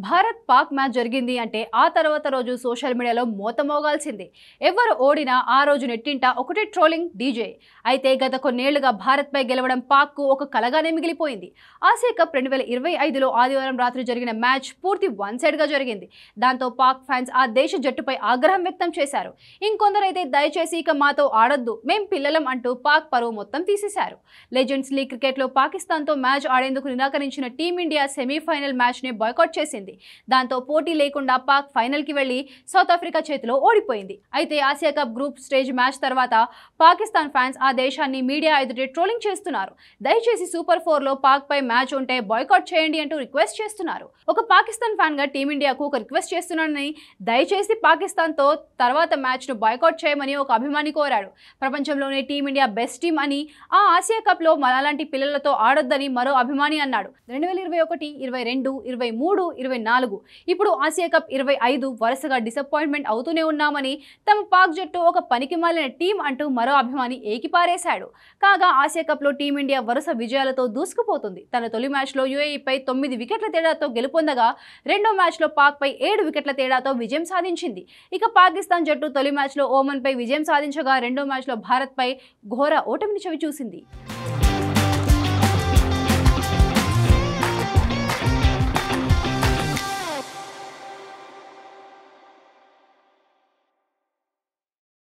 Bharat Pak match జరిగింది అంటే ఆ తర్వాత రోజు సోషల్ మీడియాలో మోతమోగాల్సిందే. ఎవరు ఓడినా ఆ రోజు నెట్టింట ఒకటే ట్రోలింగ్ డీజే. అయితే గత కొన్నేళ్లుగా భారత్పై గెలవడం పాక్కు ఒక కలగానే మిగిలిపోయింది. ఆసియా కప్ 2025లో ఆదివారం రాత్రి జరిగిన మ్యాచ్ పూర్తి వన్ సైడ్గా జరిగింది. దాంతో పాక్ ఫ్యాన్స్ ఆ దేశ జట్టుపై ఆగ్రహం వ్యక్తం చేశారు. ఇంకొందరైతే దయచేసి ఇక మాతో ఆడొద్దు, మేం పిల్లలం అంటూ పాక్ పరువు మొత్తం తీసేశారు. లెజెండ్స్ లీగ్ క్రికెట్లో పాకిస్తాన్తో మ్యాచ్ ఆడేందుకు నిరాకరించిన టీమిండియా సెమీఫైనల్ మ్యాచ్ని బాయ్కాట్ చేసింది. దాంతో పోటీ లేకుండా పాక్ ఫైనల్ కి వెళ్లి సౌత్ ఆఫ్రికా చేతిలో ఓడిపోయింది. అయితే Asia cup group stage match తర్వాత పాకిస్తాన్ ఫ్యాన్స్ ఆ దేశాన్ని మీడియా ఎదుటే ట్రోలింగ్ చేస్తున్నారు. దయచేసి సూపర్ 4లో పాక్ పై మ్యాచ్ ఉంటే బాయ్కాట్ చేయండి అంటూ రిక్వెస్ట్ చేస్తున్నారు. ఒక పాకిస్తాన్ ఫ్యాన్ గా టీమిండియాకు ఒక రిక్వెస్ట్ చేస్తున్నానని, దయచేసి పాకిస్తాన్ తో తర్వాత మ్యాచ్ ను బాయ్కాట్ చేయమని ఒక అభిమాని కోరాడు. ప్రపంచంలోనే టీమిండియా బెస్ట్ టీం అని, ఆ ఆసియా కప్ లో మనలాంటి పిల్లలతో ఆడొద్దని మరో అభిమాని అన్నాడు. 2021, 22, 23, 24 ఇప్పుడు ఆసియా కప్ 25 వరుసగా డిసప్పాయింట్మెంట్ అవుతూనే ఉన్నామని, తమ పాక్ జట్టు ఒక పనికిమాలిన టీం అంటూ మరో అభిమాని ఏకిపారేశాడు. కాగా ఆసియా కప్ లో టీమిండియా వరుస విజయాలతో దూసుకుపోతుంది. తన తొలి మ్యాచ్ లో యుఏఈపై 9 వికెట్ల తేడాతో గెలుపొందగా రెండో మ్యాచ్ లో పాక్ పై 7 వికెట్ల తేడాతో విజయం సాధించింది. ఇక పాకిస్తాన్ జట్టు తొలి మ్యాచ్ లో ఓమన్ పై విజయం సాధించగా రెండో మ్యాచ్ లో భారత్ పై ఘోర ఓటమిని చవిచూసింది.